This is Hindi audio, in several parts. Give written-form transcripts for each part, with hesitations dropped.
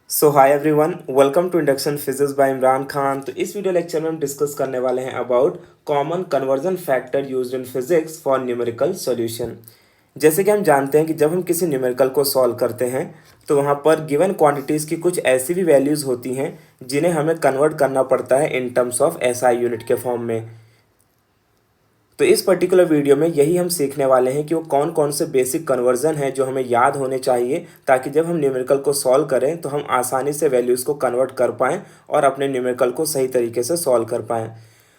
So hi everyone, welcome to induction physics by Imran Khan. तो इस वीडियो लेक्चर में हम डिस्कस करने वाले हैं about common conversion factor used in physics for numerical solution. जैसे कि हम जानते हैं कि जब हम किसी न्यूमेरिकल को सॉल्व करते हैं तो वहाँ पर गिवन क्वांटिटीज़ की कुछ ऐसी भी वैल्यूज़ होती हैं जिन्हें हमें कन्वर्ट करना पड़ता है in terms of SI unit के फॉर्म में। तो इस पर्टिकुलर वीडियो में यही हम सीखने वाले हैं कि वो कौन कौन से बेसिक कन्वर्जन हैं जो हमें याद होने चाहिए, ताकि जब हम न्यूमेरिकल को सॉल्व करें तो हम आसानी से वैल्यूज़ को कन्वर्ट कर पाएँ और अपने न्यूमेरिकल को सही तरीके से सॉल्व कर पाएँ।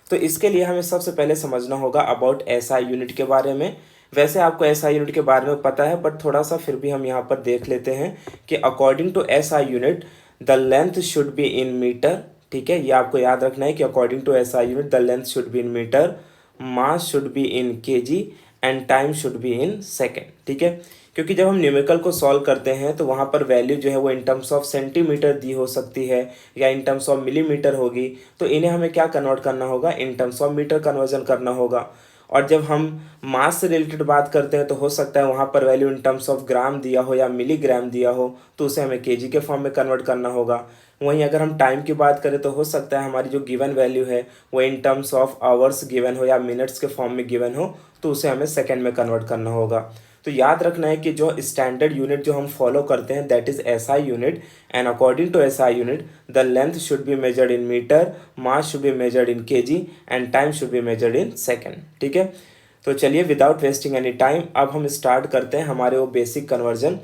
तो इसके लिए हमें सबसे पहले समझना होगा अबाउट एसआई यूनिट के बारे में। वैसे आपको एसआई यूनिट के बारे में पता है, बट थोड़ा सा फिर भी हम यहाँ पर देख लेते हैं कि according to SI unit the length should be in metre. ठीक है, ये आपको याद रखना है कि according to SI unit the length should be in metre, mass should be in kg and time should be in second. ठीक है, क्योंकि जब हम न्यूमेरिकल को सॉल्व करते हैं तो वहाँ पर वैल्यू जो है वो इन टर्म्स ऑफ सेंटीमीटर दी हो सकती है या इन टर्म्स ऑफ मिलीमीटर होगी। तो इन्हें हमें क्या कन्वर्ट करना होगा, in terms of metre conversion करना होगा। और जब हम मास से रिलेटेड बात करते हैं तो हो सकता है वहाँ पर value in terms of gram दिया हो या मिलीग्राम दिया हो, तो उसे हमें केजी के फॉर्म में कन्वर्ट करना होगा। वहीं अगर हम टाइम की बात करें तो हो सकता है हमारी जो गिवन वैल्यू है वो in terms of hours given हो या मिनट्स के फॉर्म में गिवन हो, तो उसे हमें सेकंड में कन्वर्ट करना होगा। तो याद रखना है कि जो स्टैंडर्ड यूनिट जो हम फॉलो करते हैं that is SI unit, and according to SI unit the length should be measured in metre, mass should be measured in kg and time should be measured in second. ठीक है, तो चलिए विदाउट वेस्टिंग एनी टाइम अब हम स्टार्ट करते हैं हमारे वो बेसिक कन्वर्जन।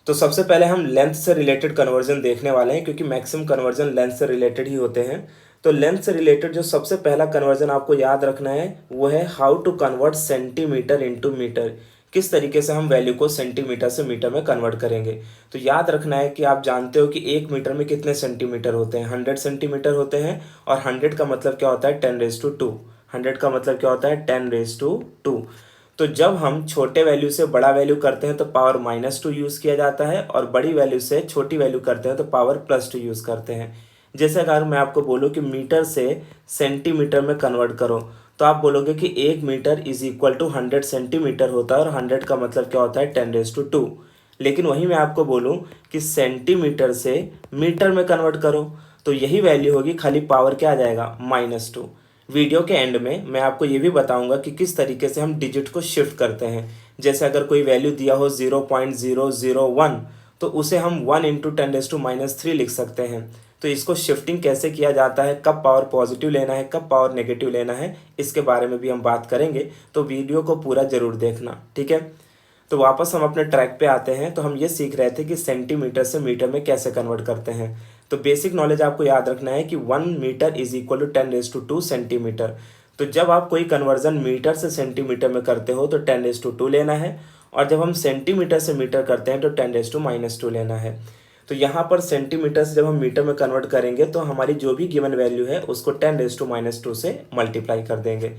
तो सबसे पहले हम लेंथ से रिलेटेड कन्वर्जन देखने वाले हैं, क्योंकि मैक्सिमम कन्वर्जन लेंथ से रिलेटेड ही होते हैं। तो लेंथ से रिलेटेड जो सबसे पहला कन्वर्जन आपको याद रखना है वो है how to convert centimetre into metre. किस तरीके से हम वैल्यू को सेंटीमीटर से मीटर में कन्वर्ट करेंगे। तो याद रखना है कि आप जानते हो कि एक मीटर में कितने सेंटीमीटर होते हैं, 100 सेंटीमीटर होते हैं। और 100 का मतलब क्या होता है, 10⁻²। 100 का मतलब क्या होता है, 10⁻²। तो जब हम छोटे वैल्यू से बड़ा वैल्यू करते हैं तो पावर -2 यूज़ किया जाता है, और बड़ी वैल्यू से छोटी वैल्यू करते हैं तो पावर +2 यूज़ करते हैं। जैसे अगर मैं आपको बोलूँ कि मीटर से सेंटीमीटर में कन्वर्ट करो, तो आप बोलोगे कि 1 metre is equal to 100 centimetre होता है, और 100 का मतलब क्या होता है, 10⁻²। लेकिन वहीं मैं आपको बोलूँ कि सेंटीमीटर से मीटर में कन्वर्ट करो, तो यही वैल्यू होगी, खाली पावर क्या आ जाएगा, -2। वीडियो के एंड में मैं आपको ये भी बताऊंगा कि किस तरीके से हम डिजिट को शिफ्ट करते हैं। जैसे अगर कोई वैल्यू दिया हो 0.001, तो उसे हम 1 × 10⁻³ लिख सकते हैं। तो इसको शिफ्टिंग कैसे किया जाता है, कब पावर पॉजिटिव लेना है, कब पावर नेगेटिव लेना है, इसके बारे में भी हम बात करेंगे। तो वीडियो को पूरा ज़रूर देखना, ठीक है। तो वापस हम अपने ट्रैक पे आते हैं। तो हम ये सीख रहे थे कि सेंटीमीटर से मीटर में कैसे कन्वर्ट करते हैं। तो बेसिक नॉलेज आपको याद रखना है कि 1 metre is equal to 10⁻² centimetre. तो जब आप कोई कन्वर्जन मीटर से सेंटीमीटर में करते हो तो 10⁻² लेना है, और जब हम सेंटीमीटर से मीटर करते हैं तो 10⁻² लेना है। तो यहाँ पर सेंटीमीटर से जब हम मीटर में कन्वर्ट करेंगे तो हमारी जो भी गिवन वैल्यू है उसको 10⁻² से मल्टीप्लाई कर देंगे।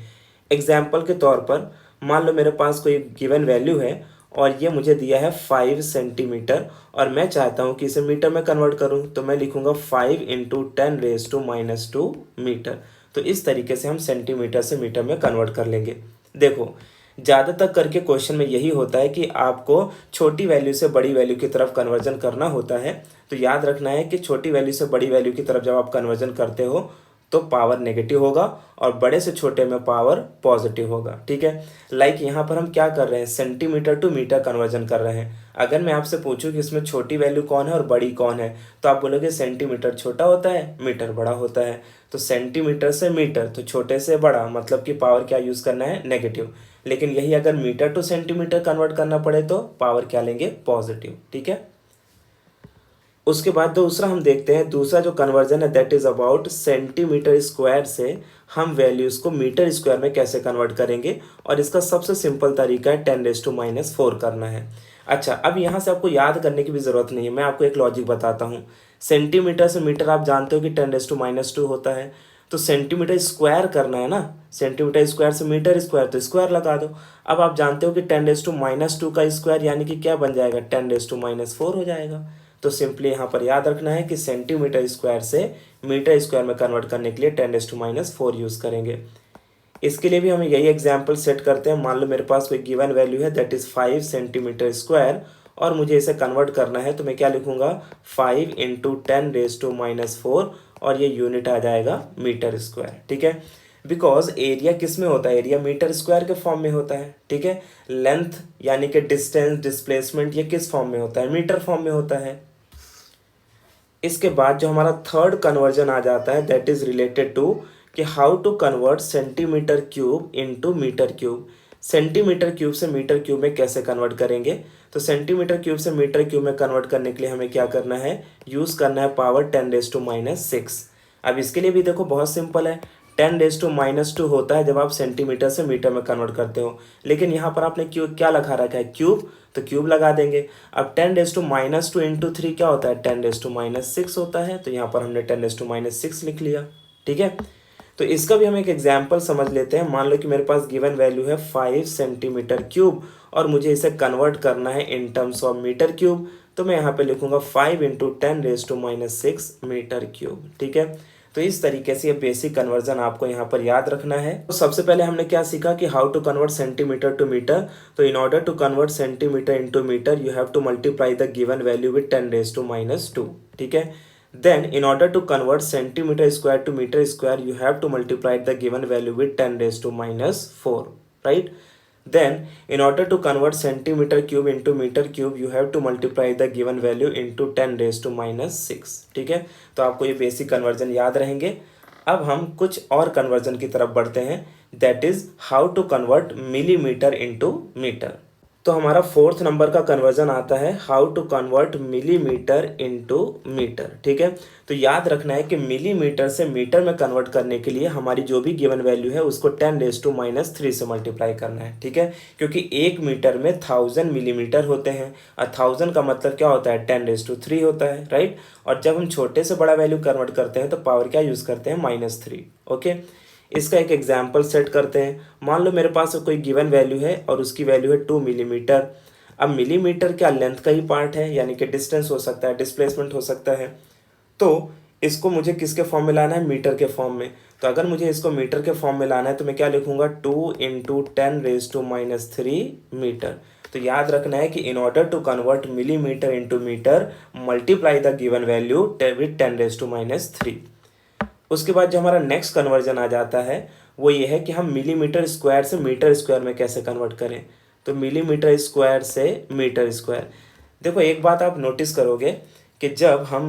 एग्जाम्पल के तौर पर मान लो मेरे पास कोई गिवन वैल्यू है और ये मुझे दिया है 5 सेंटीमीटर, और मैं चाहता हूँ कि इसे मीटर में कन्वर्ट करूँ, तो मैं लिखूँगा 5 × 10⁻² मीटर। तो इस तरीके से हम सेंटीमीटर से मीटर में कन्वर्ट कर लेंगे। देखो, ज़्यादातर करके क्वेश्चन में यही होता है कि आपको छोटी वैल्यू से बड़ी वैल्यू की तरफ कन्वर्जन करना होता है। तो याद रखना है कि छोटी वैल्यू से बड़ी वैल्यू की तरफ जब आप कन्वर्जन करते हो तो पावर नेगेटिव होगा, और बड़े से छोटे में पावर पॉजिटिव होगा। ठीक है, लाइक यहाँ पर हम क्या कर रहे हैं, सेंटीमीटर टू मीटर कन्वर्जन कर रहे हैं। अगर मैं आपसे पूछूं कि इसमें छोटी वैल्यू कौन है और बड़ी कौन है, तो आप बोलोगे सेंटीमीटर छोटा होता है, मीटर बड़ा होता है। तो सेंटीमीटर से मीटर, तो छोटे से बड़ा, मतलब कि पावर क्या यूज़ करना है, नेगेटिव। लेकिन यही अगर मीटर टू सेंटीमीटर कन्वर्ट करना पड़े तो पावर क्या लेंगे, पॉजिटिव। ठीक है, उसके बाद दूसरा हम देखते हैं, दूसरा जो कन्वर्जन है that is about centimetre square से हम वैल्यूज़ को मीटर स्क्वायर में कैसे कन्वर्ट करेंगे। और इसका सबसे सिंपल तरीका है 10⁻⁴ करना है। अच्छा, अब यहाँ से आपको याद करने की भी ज़रूरत नहीं है, मैं आपको एक लॉजिक बताता हूँ। सेंटीमीटर से मीटर आप जानते हो कि 10⁻² होता है, तो सेंटीमीटर स्क्वायर करना है ना, सेंटीमीटर स्क्वायर से मीटर स्क्वायर, तो स्क्वायर लगा दो। अब आप जानते हो कि 10⁻² का स्क्वायर यानी कि क्या बन जाएगा, 10⁻⁴ हो जाएगा। तो सिंपली यहाँ पर याद रखना है कि सेंटीमीटर स्क्वायर से मीटर स्क्वायर में कन्वर्ट करने के लिए 10⁻⁴ यूज़ करेंगे। इसके लिए भी हम यही एग्जाम्पल सेट करते हैं। मान लो मेरे पास कोई गिवन वैल्यू है दैट इज़ 5 सेंटीमीटर स्क्वायर, और मुझे इसे कन्वर्ट करना है, तो मैं क्या लिखूँगा 5 इंटू 10⁻⁻⁴, और ये यूनिट आ जाएगा मीटर स्क्वायर। ठीक है, बिकॉज एरिया किस में होता है, एरिया मीटर स्क्वायर के फॉर्म में होता है। ठीक है, लेंथ यानी कि डिस्टेंस, डिस्प्लेसमेंट, ये किस फॉर्म में होता है, मीटर फॉर्म में होता है। इसके बाद जो हमारा थर्ड कन्वर्जन आ जाता है, दैट इज रिलेटेड टू कि how to convert centimetre cube into metre cube. Centimetre cube से मीटर क्यूब में कैसे कन्वर्ट करेंगे, तो सेंटीमीटर क्यूब से मीटर क्यूब में कन्वर्ट करने के लिए हमें क्या करना है, यूज़ करना है पावर 10⁻⁻⁶। अब इसके लिए भी देखो बहुत सिंपल है, 10⁻⁻² होता है जब आप सेंटीमीटर से मीटर में कन्वर्ट करते हो, लेकिन यहाँ पर आपने क्यूब क्या लगा रखा है, क्यूब, तो क्यूब लगा देंगे। अब 10⁻² इंटू 3 क्या होता है, 10⁻⁶ होता है, तो यहाँ पर हमने 10⁻⁶ लिख लिया। ठीक है, तो इसका भी हम एक एग्जाम्पल समझ लेते हैं। मान लो कि मेरे पास गिवन वैल्यू है 5 सेंटीमीटर क्यूब और मुझे इसे कन्वर्ट करना है in terms of metre cube, तो मैं यहाँ पे लिखूंगा 5 इंटू 10⁻⁻⁶ मीटर क्यूब। ठीक है, तो इस तरीके से ये बेसिक कन्वर्जन आपको यहाँ पर याद रखना है। तो सबसे पहले हमने क्या सीखा कि how to convert centimetre to metre. तो in order to convert centimetre into metre you have to multiply the given value with 10⁻²। ठीक है, then in order to convert centimeter square to meter square you have to multiply the given value with 10⁻⁴, right? Then in order to convert centimeter cube into meter cube you have to multiply the given value into 10⁻⁶। ठीक है, तो आपको ये बेसिक कन्वर्जन याद रहेंगे। अब हम कुछ और कन्वर्जन की तरफ बढ़ते हैं, that is how to convert millimetre into metre. तो हमारा फोर्थ नंबर का कन्वर्जन आता है how to convert millimetre into metre. ठीक है, तो याद रखना है कि मिलीमीटर से मीटर में कन्वर्ट करने के लिए हमारी जो भी गिवन वैल्यू है उसको 10⁻³ से मल्टीप्लाई करना है। ठीक है, क्योंकि 1 मीटर में 1000 मिलीमीटर होते हैं और 1000 का मतलब क्या होता है, 10⁻³ होता है, राइट। और जब हम छोटे से बड़ा वैल्यू कन्वर्ट करते हैं तो पावर क्या यूज़ करते हैं, -3। ओके, इसका एक एग्जाम्पल सेट करते हैं। मान लो मेरे पास कोई गिवन वैल्यू है और उसकी वैल्यू है 2 मिलीमीटर। अब मिलीमीटर क्या लेंथ का ही पार्ट है, यानी कि डिस्टेंस हो सकता है, डिस्प्लेसमेंट हो सकता है। तो इसको मुझे किसके फॉर्म में लाना है, मीटर के फॉर्म में। तो अगर मुझे इसको मीटर के फॉर्म में लाना है तो मैं क्या लिखूंगा, 2 इंटू 10⁻³ मीटर। तो याद रखना है कि in order to convert millimetre into metre multiply the given value with 10⁻³ उसके बाद जो हमारा नेक्स्ट कन्वर्जन आ जाता है वो ये है कि हम मिलीमीटर स्क्वायर से मीटर स्क्वायर में कैसे कन्वर्ट करें। तो मिलीमीटर स्क्वायर से मीटर स्क्वायर, देखो एक बात आप नोटिस करोगे कि जब हम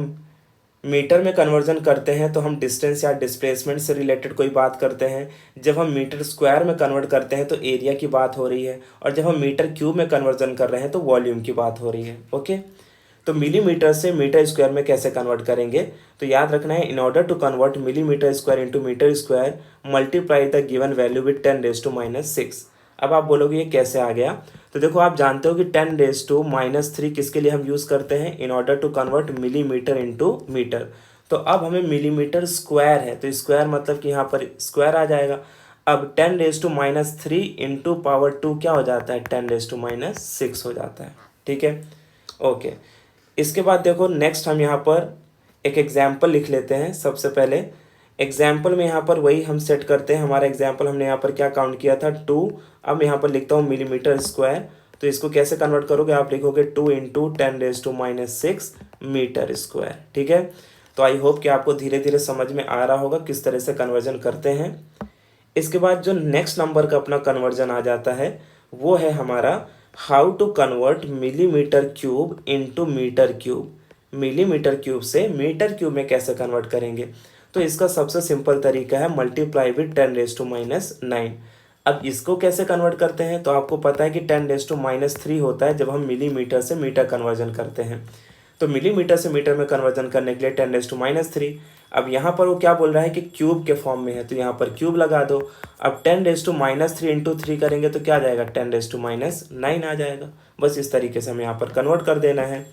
मीटर में कन्वर्जन करते हैं तो हम डिस्टेंस या डिस्प्लेसमेंट से रिलेटेड कोई बात करते हैं, जब हम मीटर स्क्वायर में कन्वर्ट करते हैं तो एरिया की बात हो रही है, और जब हम मीटर क्यूब में कन्वर्जन कर रहे हैं तो वॉल्यूम की बात हो रही है। ओके, तो मिलीमीटर से मीटर स्क्वायर में कैसे कन्वर्ट करेंगे, तो याद रखना है in order to convert millimetre square into metre square multiply the given value with 10⁻⁻⁶। अब आप बोलोगे ये कैसे आ गया, तो देखो आप जानते हो कि 10⁻³ किसके लिए हम यूज़ करते हैं, in order to convert millimetre into metre. तो अब हमें मिलीमीटर स्क्वायर है तो स्क्वायर मतलब कि यहाँ पर स्क्वायर आ जाएगा। अब 10⁻³ इंटू पावर 2 क्या हो जाता है, 10⁻⁶ हो जाता है। ठीक है, ओके। इसके बाद देखो नेक्स्ट हम यहाँ पर एक एग्जाम्पल लिख लेते हैं। सबसे पहले एग्जाम्पल में यहाँ पर वही हम सेट करते हैं। हमारा एग्जाम्पल हमने यहाँ पर क्या काउंट किया था, 2। अब यहाँ पर लिखता हूँ मिलीमीटर स्क्वायर, तो इसको कैसे कन्वर्ट करोगे, आप लिखोगे 2 इंटू 10⁻⁻⁶ मीटर स्क्वायर। ठीक है, तो आई होप कि आपको धीरे धीरे समझ में आ रहा होगा किस तरह से कन्वर्जन करते हैं। इसके बाद जो नेक्स्ट नंबर का अपना कन्वर्जन आ जाता है वो है हमारा how to convert millimetre cube into metre cube. Millimetre cube से मीटर क्यूब में कैसे कन्वर्ट करेंगे, तो इसका सबसे सिंपल तरीका है मल्टीप्लाई विद 10⁻⁹। अब इसको कैसे कन्वर्ट करते हैं, तो आपको पता है कि 10⁻³ होता है जब हम मिलीमीटर से मीटर कन्वर्जन करते हैं। तो मिलीमीटर से मीटर में कन्वर्जन करने के लिए 10⁻⁻3। अब यहाँ पर वो क्या बोल रहा है कि क्यूब के फॉर्म में है, तो यहाँ पर क्यूब लगा दो। अब 10⁻³ इंटू 3 करेंगे तो क्या आ जाएगा, 10⁻⁹ आ जाएगा। बस इस तरीके से हमें यहाँ पर कन्वर्ट कर देना है।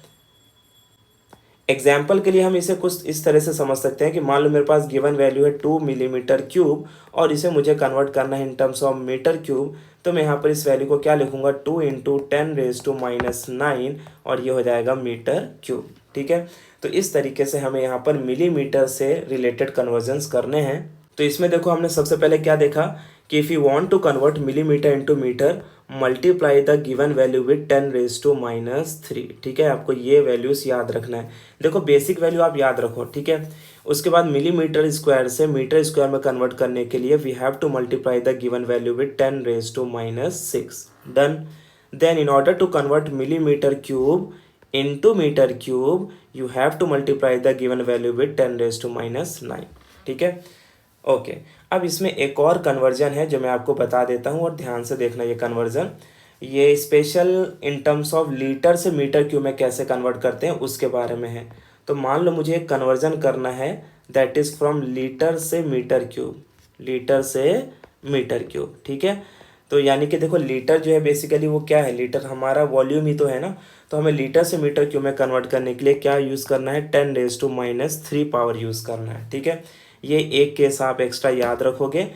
एग्जाम्पल के लिए हम इसे कुछ इस तरह से समझ सकते हैं कि मान लो मेरे पास गिवन वैल्यू है 2 मिलीमीटर क्यूब और इसे मुझे कन्वर्ट करना है in terms of metre cube. तो मैं यहाँ पर इस वैल्यू को क्या लिखूंगा, 2 इंटू 10⁻⁹ और ये हो जाएगा मीटर क्यूब। ठीक है, तो इस तरीके से हमें यहाँ पर मिलीमीटर से रिलेटेड कन्वर्जन्स करने हैं। तो इसमें देखो हमने सबसे पहले क्या देखा कि if you want to convert millimetre into metre multiply the given value with 10⁻⁻3। ठीक है, आपको ये वैल्यूज याद रखना है। देखो बेसिक वैल्यू आप याद रखो, ठीक है। उसके बाद मिलीमीटर स्क्वायर से मीटर स्क्वायर में कन्वर्ट करने के लिए we have to multiply the given value with 10⁻⁻6। Done. Then in order to convert millimetre cube into metre cube you have to multiply the given value with 10⁻⁹। ठीक है, ओके। अब इसमें एक और कन्वर्जन है जो मैं आपको बता देता हूँ और ध्यान से देखना। ये कन्वर्जन ये special in terms of litre से मीटर क्यूब में कैसे कन्वर्ट करते हैं उसके बारे में है। तो मान लो मुझे एक कन्वर्जन करना है दैट इज़ फ्रॉम लीटर से मीटर क्यूब, लीटर से मीटर क्यूब। ठीक है, तो यानी कि देखो लीटर जो है बेसिकली वो क्या है, लीटर हमारा वॉल्यूम ही तो है ना। तो हमें लीटर से मीटर क्यूब में कन्वर्ट करने के लिए क्या यूज़ करना है, 10⁻³ पावर यूज़ करना है। ठीक है, ये एक केस आप एक्स्ट्रा याद रखोगे।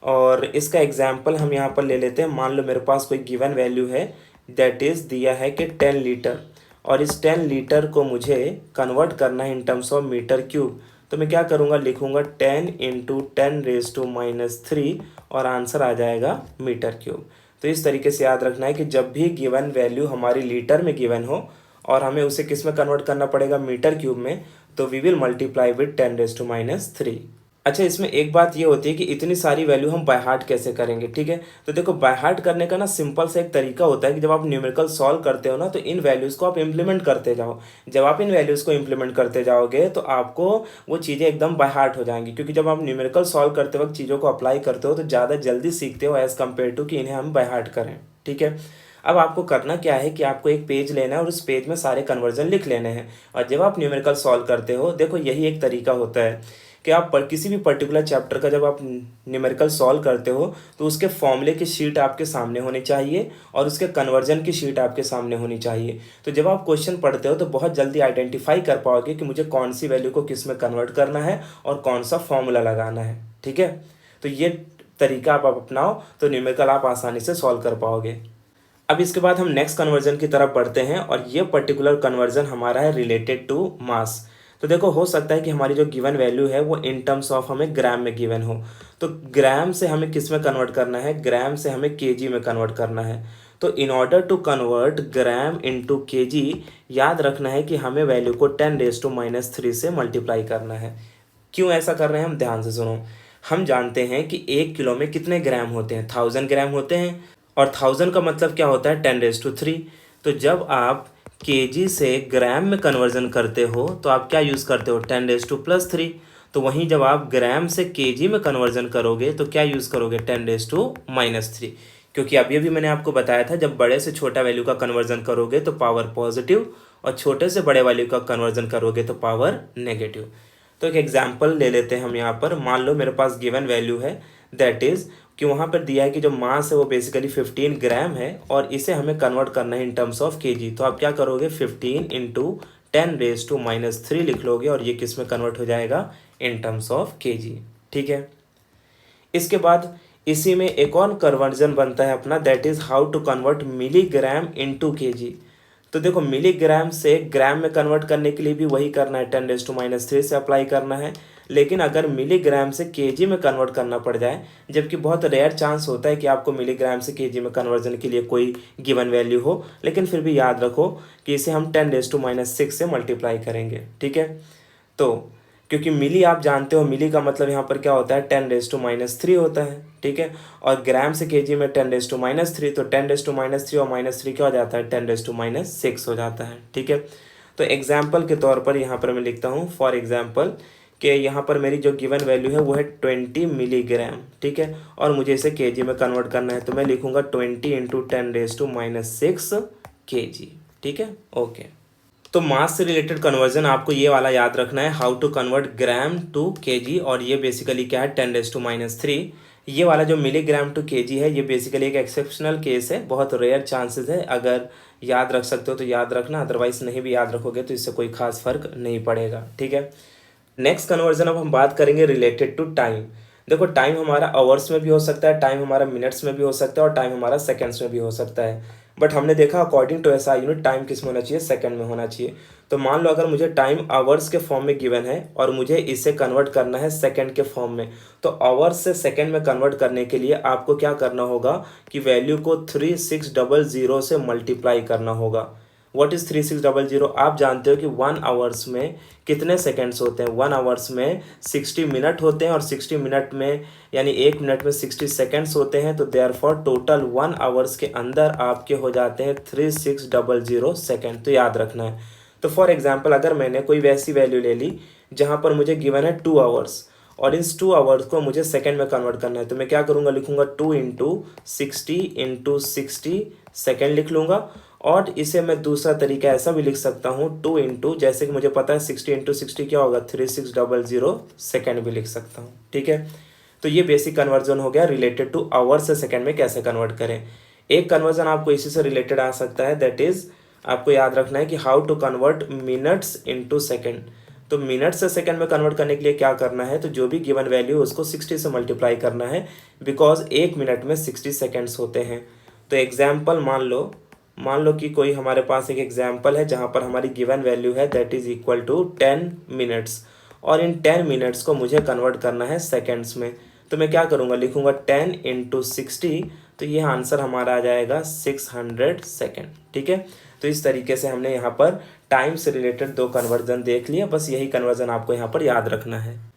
और इसका एग्जाम्पल हम यहाँ पर ले लेते हैं। मान लो मेरे पास कोई गिवन वैल्यू है दैट इज़ दिया है कि 10 लीटर, और इस 10 लीटर को मुझे कन्वर्ट करना है in terms of metre cube. तो मैं क्या करूँगा, लिखूँगा 10 × 10⁻³ और आंसर आ जाएगा मीटर क्यूब। तो इस तरीके से याद रखना है कि जब भी गिवन वैल्यू हमारी लीटर में गिवन हो और हमें उसे किस में कन्वर्ट करना पड़ेगा, मीटर क्यूब में, तो वी विल मल्टीप्लाई विथ 10⁻⁻3। अच्छा, इसमें एक बात ये होती है कि इतनी सारी वैल्यू हम बाय हार्ट कैसे करेंगे। ठीक है, तो देखो बाय हार्ट करने का ना सिंपल सा एक तरीका होता है कि जब आप न्यूमेरिकल सॉल्व करते हो ना तो इन वैल्यूज़ को आप इम्प्लीमेंट करते जाओ। जब आप इन वैल्यूज़ को इम्प्लीमेंट करते जाओगे तो आपको वो चीज़ें एकदम बाय हार्ट हो जाएंगी, क्योंकि जब आप न्यूमेरिकल सॉल्व करते वक्त चीज़ों को अप्लाई करते हो तो ज़्यादा जल्दी सीखते हो एज़ कम्पेयर टू कि इन्हें हम बाय हार्ट करें। ठीक है, अब आपको करना क्या है कि आपको एक पेज लेना है और उस पेज में सारे कन्वर्जन लिख लेने हैं। और जब आप न्यूमेरिकल सॉल्व करते हो, देखो यही एक तरीका होता है कि आप किसी भी पर्टिकुलर चैप्टर का जब आप न्यूमेरिकल सॉल्व करते हो तो उसके फॉर्मूले की शीट आपके सामने होनी चाहिए और उसके कन्वर्जन की शीट आपके सामने होनी चाहिए। तो जब आप क्वेश्चन पढ़ते हो तो बहुत जल्दी आइडेंटिफाई कर पाओगे कि मुझे कौन सी वैल्यू को किस में कन्वर्ट करना है और कौन सा फॉर्मूला लगाना है। ठीक है, तो ये तरीका आप अपनाओ तो न्यूमेरिकल आप आसानी से सॉल्व कर पाओगे। अब इसके बाद हम नेक्स्ट कन्वर्जन की तरफ बढ़ते हैं और ये पर्टिकुलर कन्वर्जन हमारा है रिलेटेड टू मास। तो देखो हो सकता है कि हमारी जो गिवन वैल्यू है वो इन टर्म्स ऑफ हमें ग्राम में गिवन हो, तो ग्राम से हमें किस में कन्वर्ट करना है, ग्राम से हमें केजी में कन्वर्ट करना है। तो in order to convert gram into KG, याद रखना है कि हमें वैल्यू को 10⁻³ से मल्टीप्लाई करना है। क्यों ऐसा कर रहे हैं हम, ध्यान से सुनो। हम जानते हैं कि 1 किलो में कितने ग्राम होते हैं, 1000 ग्राम होते हैं, और 1000 का मतलब क्या होता है, 10⁻3। तो जब आप केजी से ग्राम में कन्वर्जन करते हो तो आप क्या यूज़ करते हो, 10⁻+3। तो वहीं जब आप ग्राम से केजी में कन्वर्जन करोगे तो क्या यूज़ करोगे, 10⁻⁻3। क्योंकि अभी अभी मैंने आपको बताया था जब बड़े से छोटा वैल्यू का कन्वर्जन करोगे तो पावर पॉजिटिव, और छोटे से बड़े वैल्यू का कन्वर्जन करोगे तो पावर नेगेटिव। तो एक एग्जाम्पल ले लेते हैं हम यहाँ पर। मान लो मेरे पास गिवन वैल्यू है दैट इज़ कि वहाँ पर दिया है कि जो मास है वो बेसिकली 15 ग्राम है और इसे हमें कन्वर्ट करना है इन टर्म्स ऑफ केजी। तो आप क्या करोगे, 15 × 10⁻³ लिख लोगे और ये किस में कन्वर्ट हो जाएगा, इन टर्म्स ऑफ केजी। ठीक है, इसके बाद इसी में एक और कन्वर्जन बनता है अपना that is how to convert milligram into KG. तो देखो मिलीग्राम से ग्राम में कन्वर्ट करने के लिए भी वही करना है, 10⁻³ से अप्लाई करना है। लेकिन अगर मिलीग्राम से केजी में कन्वर्ट करना पड़ जाए, जबकि बहुत रेयर चांस होता है कि आपको मिलीग्राम से केजी में कन्वर्जन के लिए कोई गिवन वैल्यू हो, लेकिन फिर भी याद रखो कि इसे हम 10⁻6 से मल्टीप्लाई करेंगे। ठीक है, तो क्योंकि मिली आप जानते हो, मिली का मतलब यहाँ पर क्या होता है, 10⁻³ होता है। ठीक है, और ग्राम से केजी में 10⁻3, तो 10⁻3 और -3 क्या हो जाता है, 10⁻6 हो जाता है। ठीक है, तो एग्जाम्पल के तौर पर यहाँ पर मैं लिखता हूँ फॉर एग्जाम्पल कि यहाँ पर मेरी जो गिवन वैल्यू है वो है 20 मिलीग्राम। ठीक है, और मुझे इसे केजी में कन्वर्ट करना है, तो मैं लिखूँगा 20 × 10⁻6 केजी। ठीक है, ओके। तो मास से रिलेटेड कन्वर्जन आपको ये वाला याद रखना है, how to convert gram to KG, और ये बेसिकली क्या है, 10⁻3। ये वाला जो मिलीग्राम टू केजी है ये बेसिकली एक एक्सेप्शनल केस है, बहुत रेयर चांसेस है। अगर याद रख सकते हो तो याद रखना, अदरवाइज नहीं भी याद रखोगे तो इससे कोई खास फर्क नहीं पड़ेगा। ठीक है, नेक्स्ट कन्वर्जन अब हम बात करेंगे रिलेटेड टू टाइम। देखो टाइम हमारा आवर्स में भी हो सकता है, टाइम हमारा मिनट्स में भी हो सकता है और टाइम हमारा सेकंड्स में भी हो सकता है। बट हमने देखा according to SI unit time किस में होना चाहिए, सेकंड में होना चाहिए। तो मान लो अगर मुझे टाइम आवर्स के फॉर्म में गिवन है और मुझे इसे कन्वर्ट करना है सेकंड के फॉर्म में, तो आवर्स से सेकंड में कन्वर्ट करने के लिए आपको क्या करना होगा कि वैल्यू को 3600 से मल्टीप्लाई करना होगा। What is 3600? आप जानते हो कि 1 आवर्स में कितने सेकेंड्स होते हैं? 1 आवर्स में 60 मिनट होते हैं और 60 मिनट में यानी 1 मिनट में 60 सेकेंड्स होते हैं। तो देयरफॉर टोटल 1 आवर्स के अंदर आपके हो जाते हैं 3600 सेकेंड। तो याद रखना है। तो फॉर एग्जाम्पल अगर मैंने कोई वैसी वैल्यू ले ली जहाँ पर मुझे गिवन है 2 आवर्स और इस 2 आवर्स को मुझे सेकेंड में कन्वर्ट करना है, तो मैं क्या करूँगा, लिखूँगा 2 इंटू 60 सेकेंड लिख लूँगा। और इसे मैं दूसरा तरीका ऐसा भी लिख सकता हूँ 2 इंटू, जैसे कि मुझे पता है 60 क्या होगा, 3600 सेकेंड भी लिख सकता हूँ। ठीक है, तो ये बेसिक कन्वर्जन हो गया रिलेटेड टू आवर से सेकेंड में कैसे कन्वर्ट करें। एक कन्वर्जन आपको इसी से रिलेटेड आ सकता है, दैट इज आपको याद रखना है कि how to convert minutes into second. तो मिनट से सेकंड में कन्वर्ट करने के लिए क्या करना है, तो जो भी गिवन वैल्यू उसको 60 से मल्टीप्लाई करना है, बिकॉज 1 मिनट में 60 सेकेंड्स होते हैं। तो एग्जाम्पल मान लो कि कोई हमारे पास एक एग्जाम्पल है जहाँ पर हमारी गिवन वैल्यू है that is equal to 10 minutes और इन 10 मिनट्स को मुझे कन्वर्ट करना है सेकेंड्स में। तो मैं क्या करूँगा, लिखूँगा 10 इंटू 60, तो ये आंसर हमारा आ जाएगा 600 सेकेंड। ठीक है, तो इस तरीके से हमने यहाँ पर टाइम से रिलेटेड 2 कन्वर्जन देख लिया। बस यही कन्वर्जन आपको यहाँ पर याद रखना है।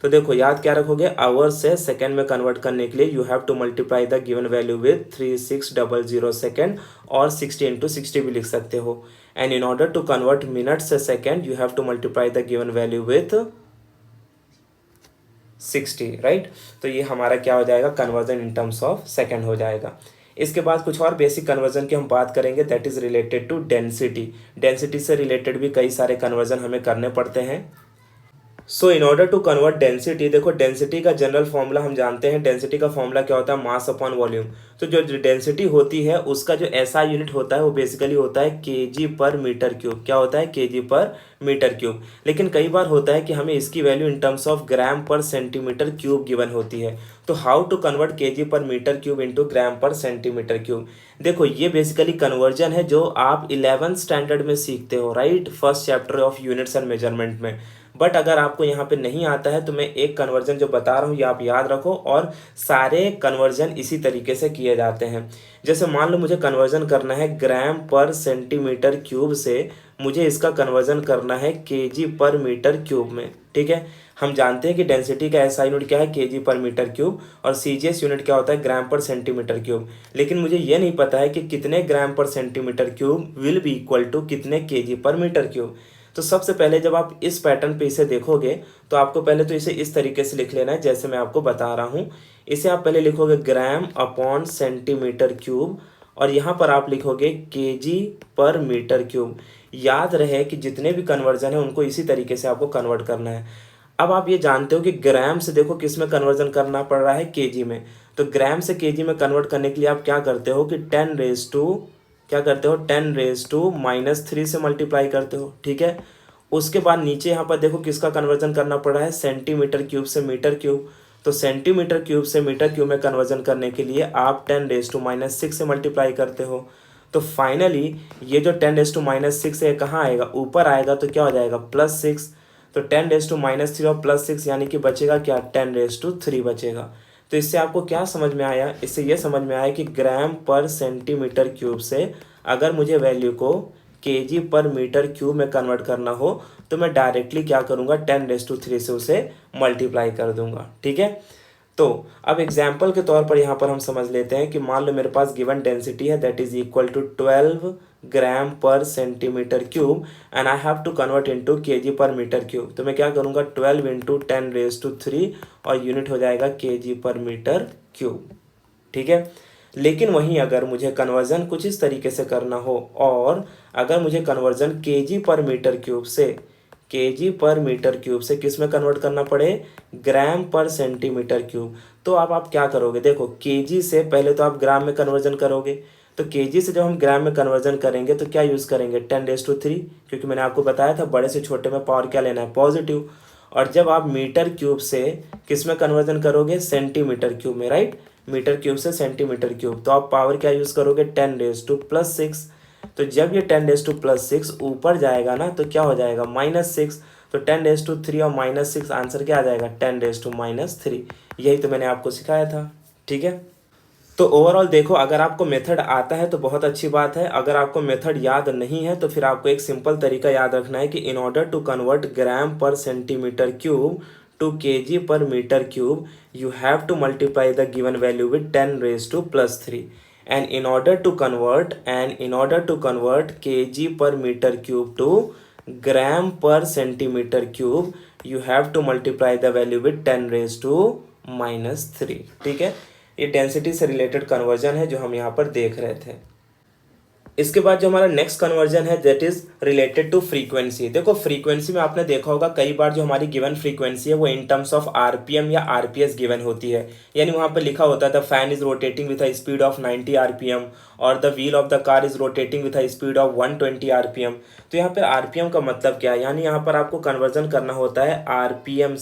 तो देखो याद क्या रखोगे, आवर से सेकेंड में कन्वर्ट करने के लिए you have to multiply the given value with 3600 second और 60 इंटू 60 भी लिख सकते हो। And in order to convert minute से second you have to multiply the given value with 60, right. तो ये हमारा क्या हो जाएगा, conversion in terms of second हो जाएगा। इसके बाद कुछ और बेसिक कन्वर्जन की हम बात करेंगे that is related to density. Density से रिलेटेड भी कई सारे कन्वर्जन हमें करने पड़ते हैं। So in order to convert density, देखो डेंसिटी का जनरल फॉर्मूला हम जानते हैं। डेंसिटी का फॉर्मूला क्या होता है, मास अपॉन वॉल्यूम। तो जो डेंसिटी होती है उसका जो एसआई यूनिट होता है वो बेसिकली होता है केजी पर मीटर क्यूब। क्या होता है, केजी पर मीटर क्यूब। लेकिन कई बार होता है कि हमें इसकी value in terms of gram per centimetre cube given होती है। तो how to convert KG per metre cube into gram per centimetre cube. देखो ये बेसिकली कन्वर्जन है जो आप 11th स्टैंडर्ड में सीखते हो, right, first chapter of units and measurement में। बट अगर आपको यहाँ पे नहीं आता है तो मैं एक कन्वर्जन जो बता रहा हूँ ये आप याद रखो, और सारे कन्वर्जन इसी तरीके से किए जाते हैं। जैसे मान लो मुझे कन्वर्जन करना है ग्राम पर सेंटीमीटर क्यूब से, मुझे इसका कन्वर्जन करना है केजी पर मीटर क्यूब में। ठीक है, हम जानते हैं कि डेंसिटी का एसआई यूनिट क्या है, केजी पर मीटर क्यूब, और सीजीएस यूनिट क्या होता है, ग्राम पर सेंटीमीटर क्यूब। लेकिन मुझे ये नहीं पता है कि कितने gram per centimetre cube will be equal to कितने केजी पर मीटर क्यूब। तो सबसे पहले जब आप इस पैटर्न पे इसे देखोगे तो आपको पहले तो इसे इस तरीके से लिख लेना है जैसे मैं आपको बता रहा हूँ। इसे आप पहले लिखोगे ग्राम अपॉन सेंटीमीटर क्यूब और यहाँ पर आप लिखोगे केजी पर मीटर क्यूब। याद रहे कि जितने भी कन्वर्जन है उनको इसी तरीके से आपको कन्वर्ट करना है। अब आप ये जानते हो कि ग्राम से देखो किस में कन्वर्जन करना पड़ रहा है, केजी में। तो ग्राम से केजी में कन्वर्ट करने के लिए आप क्या करते हो कि 10⁻³ से मल्टीप्लाई करते हो। ठीक है, उसके बाद नीचे यहाँ पर देखो किसका कन्वर्जन करना पड़ा है, सेंटीमीटर क्यूब से मीटर क्यूब। तो सेंटीमीटर क्यूब से मीटर क्यूब में कन्वर्जन करने के लिए आप 10⁻6 से मल्टीप्लाई करते हो। तो फाइनली ये जो 10⁻6 है कहाँ आएगा, ऊपर आएगा, तो क्या हो जाएगा +6। तो 10⁻³ और +6 यानी कि बचेगा क्या, 10⁻³ बचेगा। तो इससे आपको क्या समझ में आया, इससे ये समझ में आया कि ग्राम पर सेंटीमीटर क्यूब से अगर मुझे वैल्यू को केजी पर मीटर क्यूब में कन्वर्ट करना हो तो मैं डायरेक्टली क्या करूँगा, 10⁻³ से उसे मल्टीप्लाई कर दूंगा। ठीक है, तो अब एग्जाम्पल के तौर पर यहाँ पर हम समझ लेते हैं कि मान लो मेरे पास गिवन डेंसिटी है that is equal to 12 gram per centimetre cube and I have to convert into KG per metre cube. तो मैं क्या करूँगा, 12 इंटू 10⁻³ और यूनिट हो जाएगा केजी पर मीटर क्यूब। ठीक है, लेकिन वहीं अगर मुझे कन्वर्जन कुछ इस तरीके से करना हो और अगर मुझे conversion KG per metre cube से किस में कन्वर्ट करना पड़े, ग्राम पर सेंटीमीटर क्यूब। तो अब आप क्या करोगे, देखो केजी से पहले तो आप ग्राम में कन्वर्जन करोगे। तो केजी से जब हम ग्राम में कन्वर्जन करेंगे तो क्या यूज़ करेंगे, 10⁻3, क्योंकि मैंने आपको बताया था बड़े से छोटे में पावर क्या लेना है, पॉजिटिव। और जब आप मीटर क्यूब से किस में कन्वर्जन करोगे, सेंटीमीटर क्यूब में, राइट। मीटर क्यूब से सेंटीमीटर क्यूब, तो आप पावर क्या यूज़ करोगे 10⁻+6। तो जब ये 10⁻+6 ऊपर जाएगा ना तो क्या हो जाएगा -6, तो 10⁻³ और -6 आंसर क्या आ जाएगा 10⁻³ यही तो मैंने आपको सिखाया था। ठीक है, तो ओवरऑल देखो, अगर आपको मेथड आता है तो बहुत अच्छी बात है, अगर आपको मेथड याद नहीं है तो फिर आपको एक सिंपल तरीका याद रखना है कि in order to convert gram per centimetre cube to KG per metre cube you have to multiply the given value with 10⁻+3 and in order to convert kg per meter cube to gram per centimeter cube you have to multiply the value with 10⁻⁻3। ठीक है, ये डेंसिटी से रिलेटेड कन्वर्जन है जो हम यहाँ पर देख रहे थे। इसके बाद जो हमारा नेक्स्ट कन्वर्जन है that is related to frequency. देखो फ्रीक्वेंसी में आपने देखा होगा कई बार जो हमारी गिवन फ्रीक्वेंसी है वो इन टर्म्स ऑफ आरपीएम या आरपीएस गिवन होती है, यानी वहाँ पर लिखा होता है the fan is rotating with a speed of 90 RPM और the wheel of the car is rotating with a speed of 120 RPM. तो यहाँ पर आरपीएम का मतलब क्या है, यानी यहाँ पर आपको कन्वर्जन करना होता है आरपीएम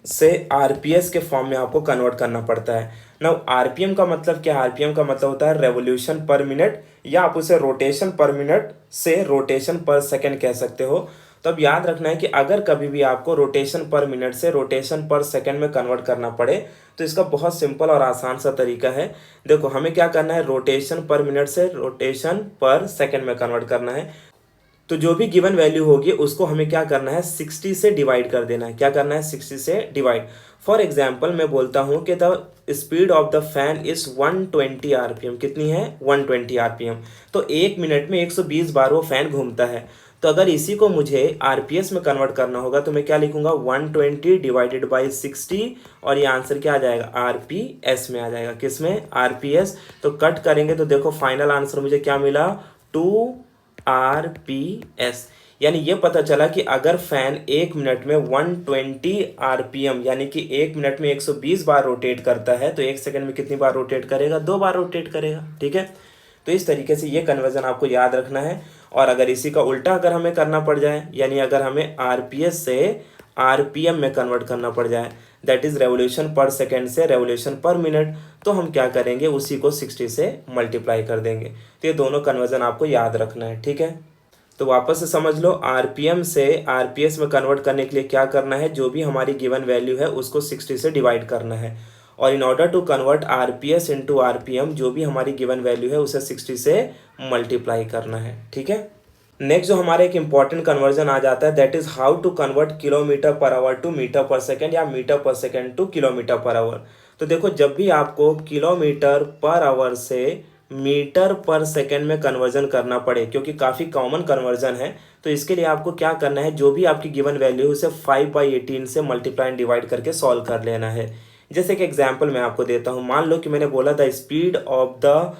से आरपीएस के फॉर्म में आपको कन्वर्ट करना पड़ता है। नाउ आरपीएम का मतलब क्या है, आरपीएम का मतलब होता है रेवोल्यूशन पर मिनट, या आप उसे रोटेशन पर मिनट से रोटेशन पर सेकंड कह सकते हो। तो अब याद रखना है कि अगर कभी भी आपको रोटेशन पर मिनट से रोटेशन पर सेकंड में कन्वर्ट करना पड़े तो इसका बहुत सिंपल और आसान सा तरीका है। देखो हमें क्या करना है, रोटेशन पर मिनट से रोटेशन पर सेकंड में कन्वर्ट करना है। तो जो भी गिवन वैल्यू होगी उसको हमें क्या करना है 60 से डिवाइड कर देना है। क्या करना है 60 से डिवाइड। फॉर एग्जाम्पल मैं बोलता हूँ कि the speed of the fan is 120 RPM. कितनी है 120 आरपीएम। तो एक मिनट में 120 बार वो फैन घूमता है। तो अगर इसी को मुझे आरपीएस में कन्वर्ट करना होगा तो मैं क्या लिखूंगा 120 डिवाइडेड बाई 60 और ये आंसर क्या आ जाएगा आरपीएस में आ जाएगा। किस में आरपीएस। तो कट करेंगे तो देखो फाइनल आंसर मुझे क्या मिला 2 आरपीएस। यानी ये पता चला कि अगर फैन एक मिनट में 120 आरपीएम यानी कि एक मिनट में 120 बार रोटेट करता है तो एक सेकंड में कितनी बार रोटेट करेगा 2 बार रोटेट करेगा। ठीक है, तो इस तरीके से ये कन्वर्जन आपको याद रखना है। और अगर इसी का उल्टा अगर हमें करना पड़ जाए, यानी अगर हमें आरपीएस से आरपीएम में कन्वर्ट करना पड़ जाए दैट इज रेवोल्यूशन पर सेकेंड से रेवोल्यूशन पर मिनट, तो हम क्या करेंगे उसी को 60 से मल्टीप्लाई कर देंगे। तो ये दोनों कन्वर्जन आपको याद रखना है। ठीक है, तो वापस से समझ लो, आरपीएम से आरपीएस में कन्वर्ट करने के लिए क्या करना है, जो भी हमारी गिवन वैल्यू है उसको 60 से डिवाइड करना है। और in order to convert RPS into RPM, जो भी हमारी गिवन वैल्यू है उसे 60 से मल्टीप्लाई करना है। ठीक है, नेक्स्ट जो हमारा एक इंपॉर्टेंट कन्वर्जन आ जाता है that is how to convert kilometre per hour to metre per second या metre per second to kilometre per hour. तो देखो जब भी आपको किलोमीटर पर आवर से मीटर पर सेकेंड में कन्वर्जन करना पड़े, क्योंकि काफ़ी कॉमन कन्वर्जन है, तो इसके लिए आपको क्या करना है, जो भी आपकी गिवन वैल्यू है उसे 5/18 से मल्टीप्लाई एंड डिवाइड करके सॉल्व कर लेना है। जैसे कि एग्जाम्पल मैं आपको देता हूँ, मान लो कि मैंने बोला the speed of the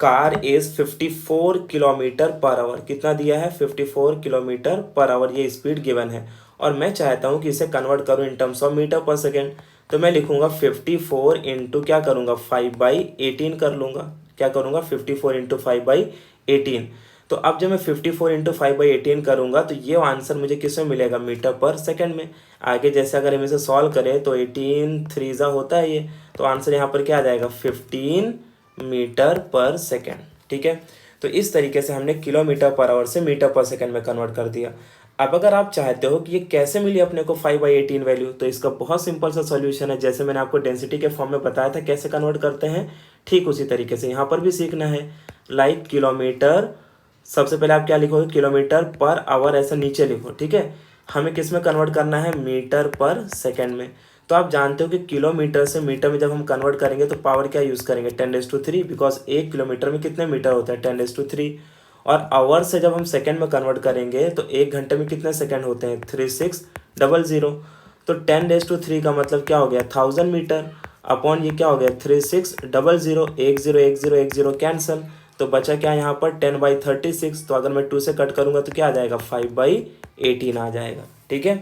car is 54 kilometre per our. कितना दिया है 54 किलोमीटर पर आवर, ये स्पीड गिवन है और मैं चाहता हूँ कि इसे कन्वर्ट करूँ इन terms of metre per second. तो मैं लिखूंगा 54 इंटू क्या करूँगा 5/18 कर लूँगा। क्या करूँगा 54 इंटू 5/18। तो अब जब मैं 54 इंटू 5/18 करूँगा तो ये आंसर मुझे किस में मिलेगा मीटर पर सेकेंड में। आगे जैसे अगर हम इसे सॉल्व करें तो 18 3 होता है ये, तो आंसर यहाँ पर क्या आ जाएगा 15 मीटर पर सेकेंड। ठीक है, तो इस तरीके से हमने किलोमीटर पर आवर से मीटर पर सेकेंड में कन्वर्ट कर दिया। अब अगर आप चाहते हो कि ये कैसे मिली अपने को 5/18 वैल्यू, तो इसका बहुत सिंपल सा सॉल्यूशन है। जैसे मैंने आपको डेंसिटी के फॉर्म में बताया था कैसे कन्वर्ट करते हैं, ठीक उसी तरीके से यहाँ पर भी सीखना है। लाइक किलोमीटर, सबसे पहले आप क्या लिखोगे किलोमीटर पर आवर, ऐसा नीचे लिखो। ठीक है, हमें किस में कन्वर्ट करना है मीटर पर सेकेंड में। तो आप जानते हो कि किलोमीटर से मीटर में जब हम कन्वर्ट करेंगे तो पावर क्या यूज़ करेंगे 10⁻3, बिकॉज 1 किलोमीटर में कितने मीटर होता है 10⁻3। और आवर से जब हम सेकंड में कन्वर्ट करेंगे तो 1 घंटे में कितने सेकंड होते हैं 3600। तो 10⁻3 का मतलब क्या हो गया 1000 मीटर अपॉन ये क्या हो गया 3600, 10 कैंसिल, तो बचा क्या यहाँ पर 10/36। तो अगर मैं 2 से कट करूँगा तो क्या आ जाएगा 5/18 आ जाएगा। ठीक है,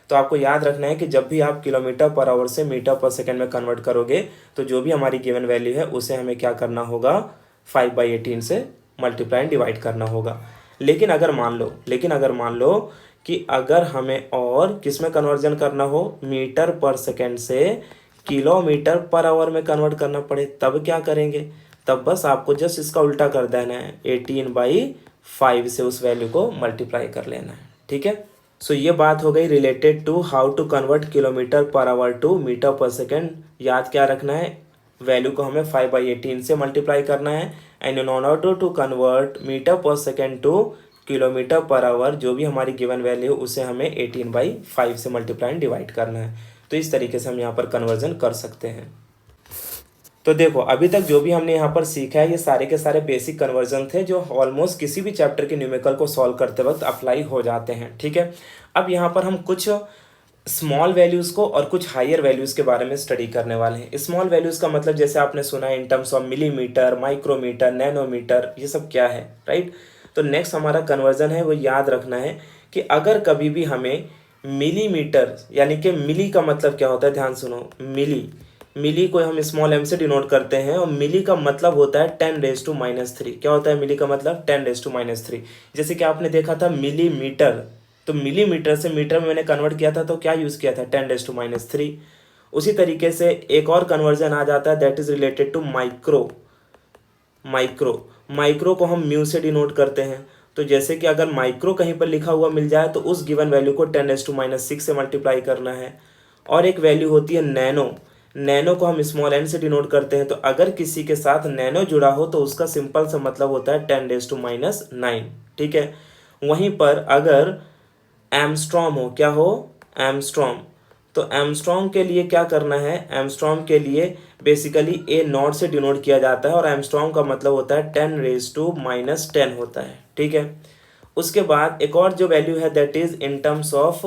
तो आपको याद रखना है कि जब भी आप किलोमीटर पर आवर से मीटर पर सेकंड में कन्वर्ट करोगे तो जो भी हमारी गिवन वैल्यू है उसे हमें क्या करना होगा 5/18 से मल्टीप्लाई एंड डिवाइड करना होगा। लेकिन अगर मान लो कि अगर हमें और किस में कन्वर्जन करना हो, मीटर पर सेकेंड से किलोमीटर पर आवर में कन्वर्ट करना पड़े, तब क्या करेंगे, तब बस आपको जस्ट इसका उल्टा कर देना है, 18/5 से उस वैल्यू को मल्टीप्लाई कर लेना है। ठीक है, सो ये बात हो गई related to how to convert kilometre per hour to metre per second. याद क्या रखना है, वैल्यू को हमें 5/18 से मल्टीप्लाई करना है, and in order to convert metre per second to kilometre per hour, जो भी हमारी गिवन वैल्यू उसे हमें 18/5 से मल्टीप्लाई एंड डिवाइड करना है। तो इस तरीके से हम यहाँ पर कन्वर्जन कर सकते हैं। तो देखो अभी तक जो भी हमने यहाँ पर सीखा है ये सारे के सारे बेसिक कन्वर्जन थे जो ऑलमोस्ट किसी भी चैप्टर के न्यूमेरिकल को सॉल्व करते वक्त अप्लाई हो जाते हैं। ठीक है, अब यहाँ पर हम कुछ स्मॉल वैल्यूज़ को और कुछ हायर वैल्यूज़ के बारे में स्टडी करने वाले हैं। स्मॉल वैल्यूज़ का मतलब जैसे आपने सुना है in terms of millimetre, micrometre, nanometre, ये सब क्या है, राइट। तो नेक्स्ट हमारा कन्वर्जन है वो याद रखना है कि अगर कभी भी हमें मिलीमीटर, यानी कि मिली का मतलब क्या होता है, ध्यान सुनो, मिली को हम स्मॉल m से डिनोट करते हैं और मिली का मतलब होता है 10⁻³ क्या होता है मिली का मतलब 10⁻³ जैसे कि आपने देखा था मिलीमीटर, तो मिलीमीटर से मीटर में मैंने कन्वर्ट किया था तो क्या यूज़ किया था 10⁻³। उसी तरीके से एक और कन्वर्जन आ जाता है that is related to micro को हम म्यू से डिनोट करते हैं। तो जैसे कि अगर माइक्रो कहीं पर लिखा हुआ मिल जाए तो उस गिवन वैल्यू को 10⁻6 से मल्टीप्लाई करना है। और एक वैल्यू होती है नैनो को हम स्मॉल n से डिनोट करते हैं। तो अगर किसी के साथ नैनो जुड़ा हो तो उसका सिंपल सा मतलब होता है 10⁻9। ठीक है, वहीं पर अगर एमस्ट्रॉम हो, क्या हो, एमस्ट्रॉम, तो एमस्ट्रॉम के लिए क्या करना है, एमस्ट्रॉम के लिए बेसिकली ए नॉट से डिनोट किया जाता है और एमस्ट्रॉम का मतलब होता है 10⁻10 होता है। ठीक है, उसके बाद एक और जो वैल्यू है that is in terms of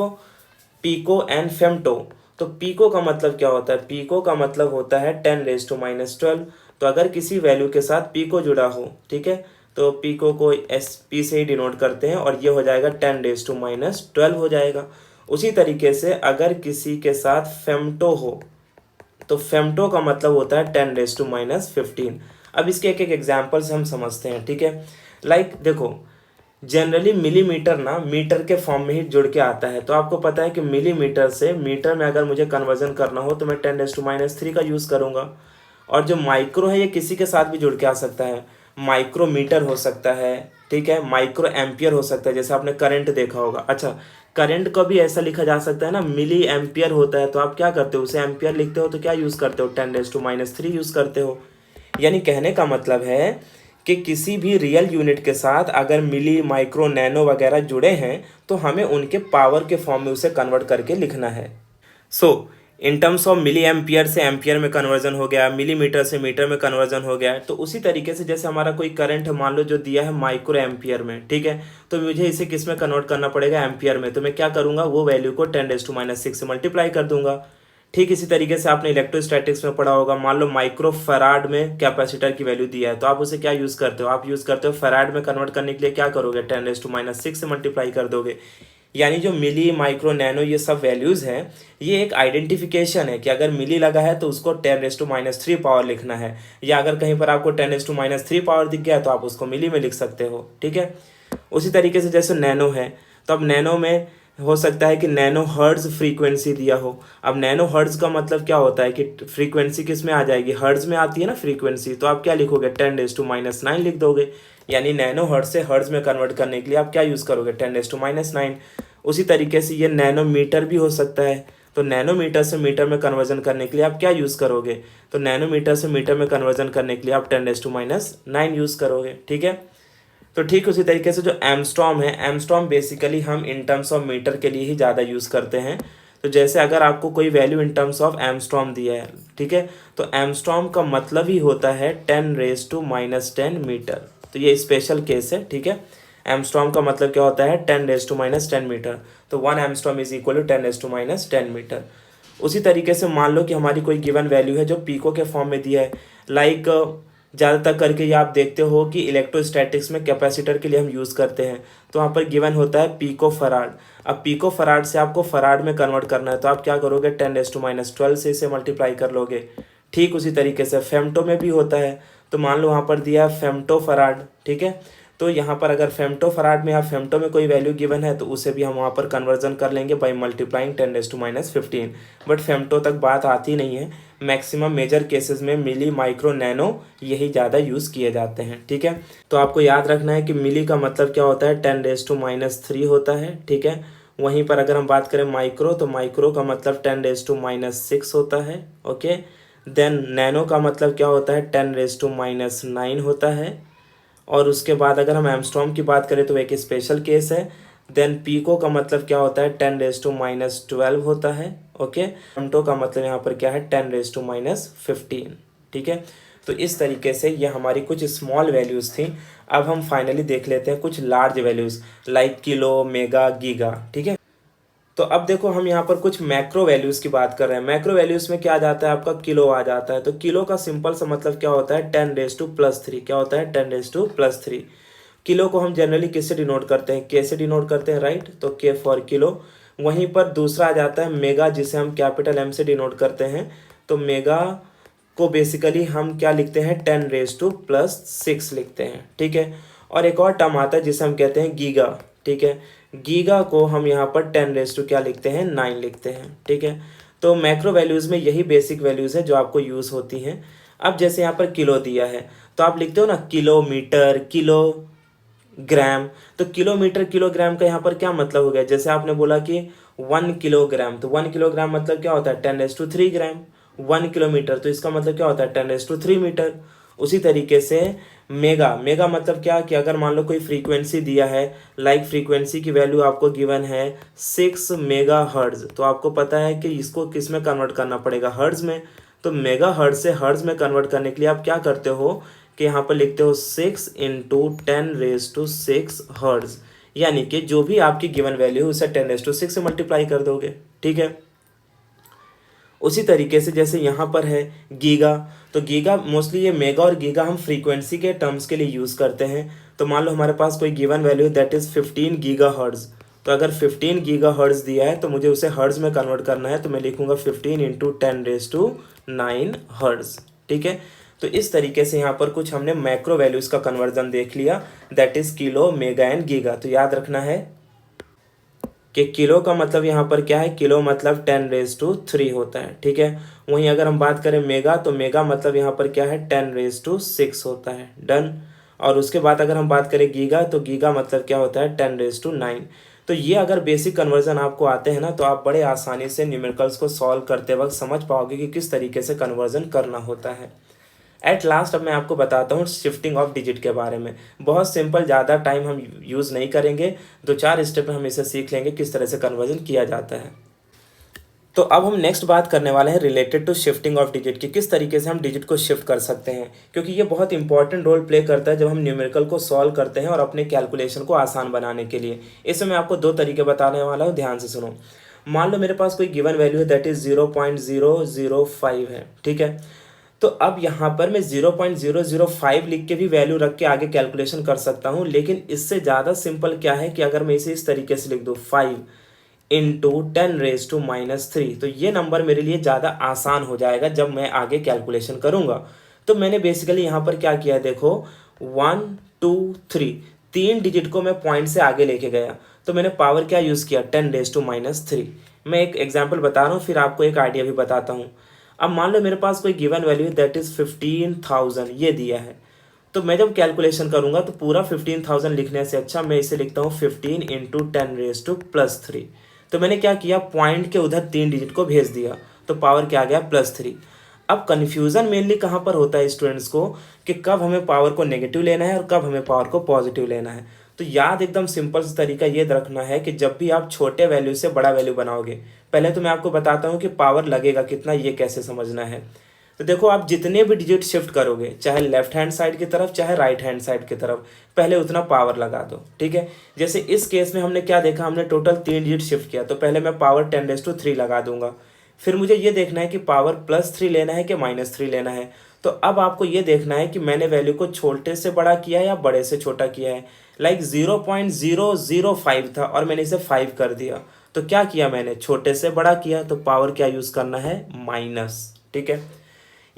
pico and femto. तो पीको का मतलब क्या होता है, पीको का मतलब होता है 10⁻12। तो अगर किसी वैल्यू के साथ पीको जुड़ा हो, ठीक है, तो पीको को SP से ही डिनोट करते हैं और ये हो जाएगा 10⁻12 हो जाएगा। उसी तरीके से अगर किसी के साथ फेम्टो हो तो फेम्टो का मतलब होता है 10⁻15। अब इसके एक एक एग्जाम्पल्स हम समझते हैं। ठीक है, लाइक देखो जनरली मिलीमीटर ना मीटर के फॉर्म में ही जुड़ के आता है। तो आपको पता है कि मिलीमीटर से मीटर में अगर मुझे कन्वर्जन करना हो तो मैं 10⁻³ का यूज़ करूँगा। और जो माइक्रो है ये किसी के साथ भी जुड़ के आ सकता है, माइक्रोमीटर हो सकता है, ठीक है, माइक्रो एम्पियर हो सकता है, जैसे आपने करंट देखा होगा। अच्छा, करंट को भी ऐसा लिखा जा सकता है ना, मिली एम्पियर होता है, तो आप क्या करते हो, उसे एम्पियर लिखते हो तो क्या यूज़ करते हो, 10⁻³ यूज़ करते हो। यानी कहने का मतलब है कि किसी भी रियल यूनिट के साथ अगर मिली, माइक्रो, नैनो वगैरह जुड़े हैं तो हमें उनके पावर के फॉर्म में उसे कन्वर्ट करके लिखना है। So in terms of milliampere से एम्पियर में कन्वर्जन हो गया, मिलीमीटर से मीटर में कन्वर्जन हो गया। तो उसी तरीके से जैसे हमारा कोई करंट मान लो जो दिया है माइक्रो एम्पियर में, ठीक है, तो मुझे इसे किस में कन्वर्ट करना पड़ेगा, एम्पियर में। तो मैं क्या करूँगा, वो वैल्यू को 10⁻6 से मल्टीप्लाई कर दूंगा। ठीक इसी तरीके से आपने इलेक्ट्रोस्टैटिक्स में पढ़ा होगा, मान लो माइक्रो फराड में कैपेसिटर की वैल्यू दिया है तो आप उसे क्या यूज़ करते हो, आप यूज़ करते हो फराड में कन्वर्ट करने के लिए क्या करोगे, 10⁻6 से मल्टीप्लाई कर दोगे। यानी जो मिली, माइक्रो, नैनो ये सब वैल्यूज़ हैं, ये एक आइडेंटिफिकेशन है कि अगर मिली लगा है तो उसको 10⁻³ पावर लिखना है, या अगर कहीं पर आपको 10⁻³ पावर दिख गया तो आप उसको मिली में लिख सकते हो। ठीक है, उसी तरीके से जैसे नैनो है तो अब नैनो में हो सकता है कि नैनो हर्ट्ज फ्रीक्वेंसी दिया हो। अब नैनो हर्ट्ज का मतलब क्या होता है कि फ्रीक्वेंसी किस में आ जाएगी, हर्ट्ज में आती है ना फ्रीक्वेंसी, तो आप क्या लिखोगे, 10⁻9 लिख दोगे। यानी नैनो हर्ट्ज से हर्ट्ज में कन्वर्ट करने के लिए आप क्या यूज़ करोगे, 10⁻9। उसी तरीके से ये नैनोमीटर भी हो सकता है, तो नैनोमीटर से मीटर में कन्वर्जन करने के लिए आप क्या यूज़ करोगे, तो नैनोमीटर से मीटर में कन्वर्जन करने के लिए आप 10⁻9 यूज़ करोगे। ठीक है, तो ठीक उसी तरीके से जो एमस्ट्रॉम है, एमस्ट्रॉम बेसिकली हम इन टर्म्स ऑफ मीटर के लिए ही ज़्यादा यूज़ करते हैं। तो जैसे अगर आपको कोई वैल्यू इन टर्म्स ऑफ एमस्ट्रॉम दिया है, ठीक है, तो एमस्ट्रॉम का मतलब ही होता है 10⁻10 मीटर। तो ये स्पेशल केस है। ठीक है, एमस्ट्रॉम का मतलब क्या होता है, 10⁻10 मीटर। तो 1 एमस्ट्रॉम इज इक्वल टू 10⁻10 मीटर। उसी तरीके से मान लो कि हमारी कोई गिवन वैल्यू है जो पीको के फॉर्म में दिया है, लाइक ज़्यादातर करके ये आप देखते हो कि इलेक्ट्रोस्टैटिक्स में कैपेसिटर के लिए हम यूज़ करते हैं, तो वहाँ पर गिवन होता है पीको फराड। अब पीको फराड से आपको फराड में कन्वर्ट करना है तो आप क्या करोगे, 10⁻12 से इसे मल्टीप्लाई कर लोगे। ठीक उसी तरीके से फेम्टो में भी होता है, तो मान लो वहाँ पर दिया है फेम्टो फराड, ठीक है, तो यहाँ पर अगर फेम्टोफराड में या फेम्टो में कोई वैल्यू गिवन है तो उसे भी हम वहाँ पर कन्वर्जन कर लेंगे बाई मल्टीप्लाइंग 10⁻⁻15। बट फेम्टो तक बात आती नहीं है, मैक्सिमम मेजर केसेस में मिली, माइक्रो, नैनो यही ज़्यादा यूज़ किए जाते हैं। ठीक है, तो आपको याद रखना है कि मिली का मतलब क्या होता है, 10⁻³ होता है। ठीक है, वहीं पर अगर हम बात करें माइक्रो, तो माइक्रो का मतलब 10⁻6 होता है। ओके, देन नैनो का मतलब क्या होता है, 10⁻9 होता है। और उसके बाद अगर हम एंगस्ट्रॉम की बात करें तो एक स्पेशल केस है। देन पीको का मतलब क्या होता है, 10⁻12 होता है। ओके, फेम्टो का मतलब यहाँ पर क्या है, 10⁻15। ठीक है, तो इस तरीके से ये हमारी कुछ स्मॉल वैल्यूज़ थी। अब हम फाइनली देख लेते हैं कुछ large values like kilo, mega, giga. ठीक है, तो अब देखो हम यहाँ पर कुछ मैक्रो वैल्यूज़ की बात कर रहे हैं। मैक्रो वैल्यूज़ में क्या आ जाता है, आपका किलो आ जाता है। तो किलो का सिंपल सा मतलब क्या होता है, 10⁻+3। क्या होता है, 10⁻+3। किलो को हम जनरली किससे डिनोट करते हैं, के से डिनोट करते हैं, राइट। तो के फॉर किलो। वहीं पर दूसरा आ जाता है मेगा, जिसे हम कैपिटल एम से डिनोट करते हैं। तो मेगा को बेसिकली हम क्या लिखते हैं, 10⁻6 लिखते हैं। ठीक है, और एक और टर्म आता है जिसे हम कहते हैं गीगा। ठीक है, गीगा को हम यहाँ पर 10 क्या लिखते हैं, 9 लिखते हैं। ठीक है, तो मैक्रो वैल्यूज़ में यही बेसिक वैल्यूज़ है जो आपको यूज़ होती हैं। अब जैसे यहाँ पर किलो दिया है तो आप लिखते हो ना किलोमीटर, किलो ग्राम। तो किलोमीटर, किलोग्राम का यहाँ पर क्या मतलब हो गया, जैसे आपने बोला कि 1 किलोग्राम, तो 1 किलोग्राम मतलब क्या होता है, 10⁻3 ग्राम। 1 किलोमीटर, तो इसका मतलब क्या होता है, 10⁻3 मीटर। उसी तरीके से मेगा, मेगा मतलब क्या कि अगर मान लो कोई फ्रीक्वेंसी दिया है, लाइक फ्रीक्वेंसी की वैल्यू आपको गिवन है 6 मेगा हर्ट्ज, तो आपको पता है कि इसको किस में कन्वर्ट करना पड़ेगा, हर्ट्ज में। तो मेगा हर्ट्ज से हर्ट्ज में कन्वर्ट करने के लिए आप क्या करते हो कि यहाँ पर लिखते हो 6 × 10⁻6 हर्ट्ज, यानी कि जो भी आपकी गिवन वैल्यू है उसे 10⁻6 से मल्टीप्लाई कर दोगे। ठीक है, उसी तरीके से जैसे यहाँ पर है गीगा, तो गीगा मोस्टली ये मेगा और गीगा हम फ्रीक्वेंसी के टर्म्स के लिए यूज़ करते हैं। तो मान लो हमारे पास कोई given value that is 15 giga hertz. तो अगर 15 गीगा हर्ट्ज दिया है तो मुझे उसे हर्ट्ज में कन्वर्ट करना है, तो मैं लिखूंगा 15 × 10⁻9 हर्ट्ज। ठीक है, तो इस तरीके से यहाँ पर कुछ हमने मैक्रो वैल्यूज़ का कन्वर्जन देख लिया, that is kilo, mega and giga. तो याद रखना है कि किलो का मतलब यहाँ पर क्या है, किलो मतलब 10⁻3 होता है। ठीक है, वहीं अगर हम बात करें मेगा, तो मेगा मतलब यहाँ पर क्या है, 10⁻6 होता है। डन। और उसके बाद अगर हम बात करें गीगा, तो गीगा मतलब क्या होता है, 10⁻9। तो ये अगर बेसिक कन्वर्जन आपको आते हैं ना, तो आप बड़े आसानी से न्यूमेरिकल्स को सॉल्व करते वक्त समझ पाओगे कि किस तरीके से कन्वर्जन करना होता है। एट लास्ट अब मैं आपको बताता हूँ शिफ्टिंग ऑफ डिजिट के बारे में। बहुत सिंपल, ज़्यादा टाइम हम यूज़ नहीं करेंगे, 2-4 स्टेप में हम इसे सीख लेंगे किस तरह से कन्वर्जन किया जाता है। तो अब हम नेक्स्ट बात करने वाले हैं related to shifting of digit की, किस तरीके से हम डिजिट को शिफ्ट कर सकते हैं, क्योंकि ये बहुत इंपॉर्टेंट रोल प्ले करता है जब हम न्यूमेरिकल को सॉल्व करते हैं और अपने कैलकुलेशन को आसान बनाने के लिए। इसमें मैं आपको 2 तरीके बताने वाला हूँ, ध्यान से सुनो। मान लो मेरे पास कोई गिवन वैल्यू है दैट इज़ 0.005 है। ठीक है, तो अब यहाँ पर मैं 0.005 लिख के भी वैल्यू रख के आगे कैलकुलेशन कर सकता हूँ, लेकिन इससे ज़्यादा सिंपल क्या है कि अगर मैं इसे इस तरीके से लिख दूँ 5 × 10⁻3, तो ये नंबर मेरे लिए ज़्यादा आसान हो जाएगा जब मैं आगे कैलकुलेशन करूँगा। तो मैंने बेसिकली यहाँ पर क्या किया है, देखो 1 2 3, 3 डिजिट को मैं पॉइंट से आगे लेके गया, तो मैंने पावर क्या यूज़ किया, 10⁻3। मैं एक एग्जाम्पल बता रहा हूँ, फिर आपको एक आइडिया भी बताता हूँ। अब मान लो मेरे पास कोई गिवन वैल्यू दैट इज़ 15,000 ये दिया है, तो मैं जब कैलकुलेशन करूँगा तो पूरा 15,000 लिखने से अच्छा मैं इसे लिखता हूँ 15 × 10⁻3। तो मैंने क्या किया, पॉइंट के उधर 3 डिजिट को भेज दिया, तो पावर क्या आ गया, +3। अब कन्फ्यूज़न मेनली कहाँ पर होता है स्टूडेंट्स को कि कब हमें पावर को नेगेटिव लेना है और कब हमें पावर को पॉजिटिव लेना है। तो याद एकदम सिंपल सा तरीका ये रखना है कि जब भी आप छोटे वैल्यू से बड़ा वैल्यू बनाओगे, पहले तो मैं आपको बताता हूँ कि पावर लगेगा कितना, ये कैसे समझना है। तो देखो आप जितने भी डिजिट शिफ्ट करोगे, चाहे लेफ्ट हैंड साइड की तरफ चाहे राइट हैंड साइड की तरफ, पहले उतना पावर लगा दो। ठीक है, जैसे इस केस में हमने क्या देखा, हमने टोटल 3 डिजिट शिफ्ट किया, तो पहले मैं पावर 10⁻3 लगा दूंगा। फिर मुझे ये देखना है कि पावर +3 लेना है कि -3 लेना है। तो अब आपको ये देखना है कि मैंने वैल्यू को छोटे से बड़ा किया है या बड़े से छोटा किया है। लाइक 0.005 था और मैंने इसे 5 कर दिया, तो क्या किया मैंने, छोटे से बड़ा किया, तो पावर क्या यूज़ करना है, माइनस। ठीक है,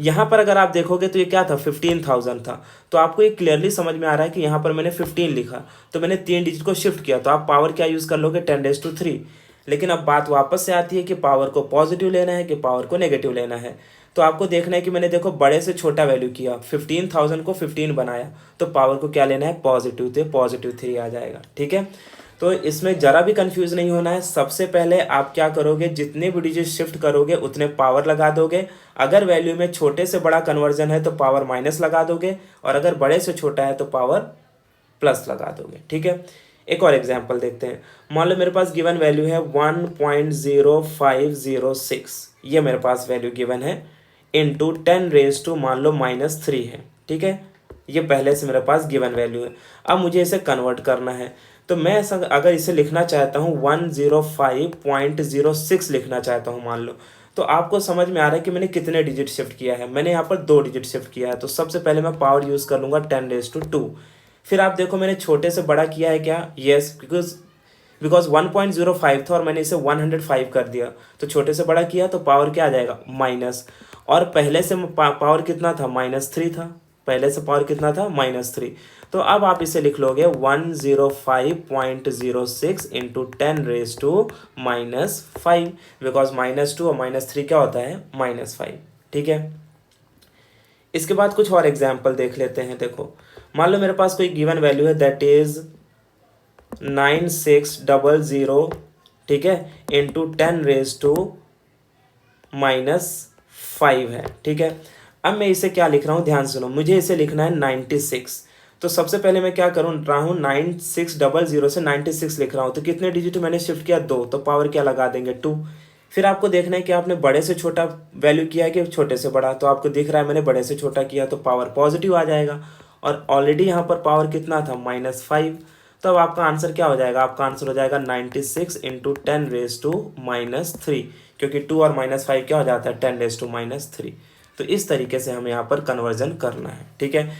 यहाँ पर अगर आप देखोगे तो ये क्या था, 15,000 था। तो आपको ये क्लियरली समझ में आ रहा है कि यहाँ पर मैंने 15 लिखा, तो मैंने 3 डिजिट को शिफ्ट किया, तो आप पावर क्या यूज़ कर लोगे, 10⁻3। लेकिन अब बात वापस से आती है कि पावर को पॉजिटिव लेना है कि पावर को नेगेटिव लेना है। तो आपको देखना है कि मैंने देखो बड़े से छोटा वैल्यू किया, 15,000 को 15 बनाया, तो पावर को क्या लेना है, पॉजिटिव, तो +3 आ जाएगा। ठीक है, तो इसमें ज़रा भी कंफ्यूज नहीं होना है। सबसे पहले आप क्या करोगे, जितने भी डिजिट शिफ्ट करोगे उतने पावर लगा दोगे। अगर वैल्यू में छोटे से बड़ा कन्वर्जन है तो पावर माइनस लगा दोगे, और अगर बड़े से छोटा है तो पावर प्लस लगा दोगे। ठीक है, एक और एग्जांपल देखते हैं। मान लो मेरे पास गिवन वैल्यू है 1.0506, ये मेरे पास वैल्यू गिवन है, इंटू 10⁻, मान लो -3 है। ठीक है, ये पहले से मेरे पास गिवन वैल्यू है। अब मुझे इसे कन्वर्ट करना है, तो मैं अगर इसे लिखना चाहता हूँ 105.06 लिखना चाहता हूँ मान लो, तो आपको समझ में आ रहा है कि मैंने कितने डिजिट शिफ्ट किया है। मैंने यहाँ पर 2 डिजिट शिफ्ट किया है, तो सबसे पहले मैं पावर यूज़ कर लूँगा 10⁻²। फिर आप देखो मैंने छोटे से बड़ा किया है क्या, यस, बिकॉज 1.05 था और मैंने इसे 105 कर दिया, तो छोटे से बड़ा किया तो पावर क्या आ जाएगा, माइनस। और पहले से पावर कितना था, -3 था, पहले से पावर कितना था, -3। तो अब आप इसे लिख लोगे 105.06 इंटू 10⁻⁻5, बिकॉज -2 और -3 क्या होता है, -5। ठीक है, इसके बाद कुछ और एग्जाम्पल देख लेते हैं। देखो मान लो मेरे पास कोई गिवन वैल्यू है, दैट इज 9600, ठीक है, इंटू 10⁻⁻5 है। ठीक है, अब मैं इसे क्या लिख रहा हूँ, ध्यान सुनो, मुझे इसे लिखना है 96। तो सबसे पहले मैं क्या करूँ रहा हूँ, 9600 से 96 लिख रहा हूँ, तो कितने डिजिट मैंने शिफ्ट किया, 2, तो पावर क्या लगा देंगे, 2। फिर आपको देखना है कि आपने बड़े से छोटा वैल्यू किया है कि छोटे से बड़ा, तो आपको दिख रहा है मैंने बड़े से छोटा किया, तो पावर पॉजिटिव आ जाएगा, और ऑलरेडी यहाँ पर पावर कितना था, -5। तो अब आपका आंसर क्या हो जाएगा, आपका आंसर हो जाएगा 96 इंटू 10⁻⁻3, क्योंकि 2 और -5 क्या हो जाता है, 10⁻⁻3। तो इस तरीके से हमें यहाँ पर कन्वर्जन करना है। ठीक है,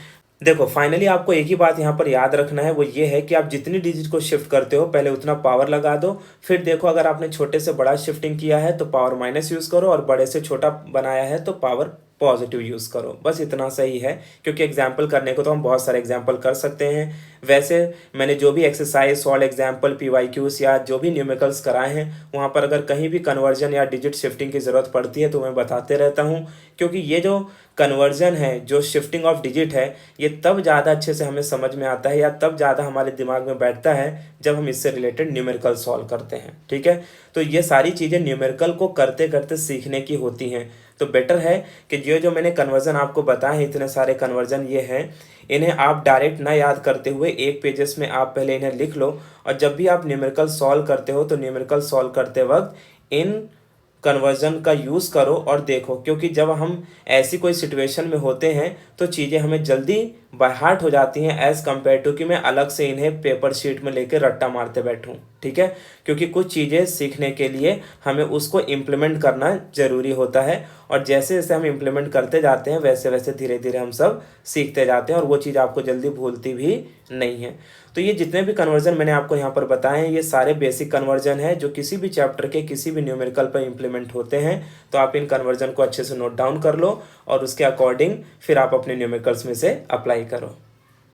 देखो फाइनली आपको एक ही बात यहाँ पर याद रखना है, वो ये है कि आप जितनी डिजिट को शिफ्ट करते हो पहले उतना पावर लगा दो। फिर देखो अगर आपने छोटे से बड़ा शिफ्टिंग किया है तो पावर माइनस यूज़ करो, और बड़े से छोटा बनाया है तो पावर पॉजिटिव यूज़ करो। बस इतना सही है, क्योंकि एग्जाम्पल करने को तो हम बहुत सारे एग्जाम्पल कर सकते हैं। वैसे मैंने जो भी एक्सरसाइज, सॉल्व एग्जाम्पल, PYQs या जो भी न्यूमेरिकल्स कराए हैं, वहाँ पर अगर कहीं भी कन्वर्जन या डिजिट शिफ्टिंग की ज़रूरत पड़ती है तो मैं बताते रहता हूँ, क्योंकि ये जो कन्वर्जन है, जो शिफ्टिंग ऑफ डिजिट है, ये तब ज़्यादा अच्छे से हमें समझ में आता है, या तब ज़्यादा हमारे दिमाग में बैठता है जब हम इससे रिलेटेड न्यूमेरिकल सॉल्व करते हैं। ठीक है, तो ये सारी चीज़ें न्यूमेरिकल को करते करते सीखने की होती हैं। तो बेटर है कि जो मैंने कन्वर्जन आपको बताए हैं, इतने सारे कन्वर्जन ये हैं, इन्हें आप डायरेक्ट ना याद करते हुए एक पेजेस में आप पहले इन्हें लिख लो, और जब भी आप न्यूमेरिकल सॉल्व करते हो तो न्यूमेरिकल सॉल्व करते वक्त इन कन्वर्जन का यूज़ करो और देखो, क्योंकि जब हम ऐसी कोई सिचुएशन में होते हैं तो चीज़ें हमें जल्दी बाय हार्ट हो जाती हैं, एज़ कम्पेयर टू कि मैं अलग से इन्हें पेपर शीट में लेकर रट्टा मारते बैठूं। ठीक है, क्योंकि कुछ चीज़ें सीखने के लिए हमें उसको इम्प्लीमेंट करना ज़रूरी होता है, और जैसे जैसे हम इम्प्लीमेंट करते जाते हैं वैसे वैसे धीरे धीरे हम सब सीखते जाते हैं, और वो चीज़ आपको जल्दी भूलती भी नहीं है। तो ये जितने भी कन्वर्जन मैंने आपको यहाँ पर बताए हैं, ये सारे बेसिक कन्वर्जन है जो किसी भी चैप्टर के किसी भी न्यूमेरिकल पर इम्प्लीमेंट होते हैं। तो आप इन कन्वर्जन को अच्छे से नोट डाउन कर लो, और उसके अकॉर्डिंग फिर आप अपने न्यूमेरिकल्स में से अप्लाई करो।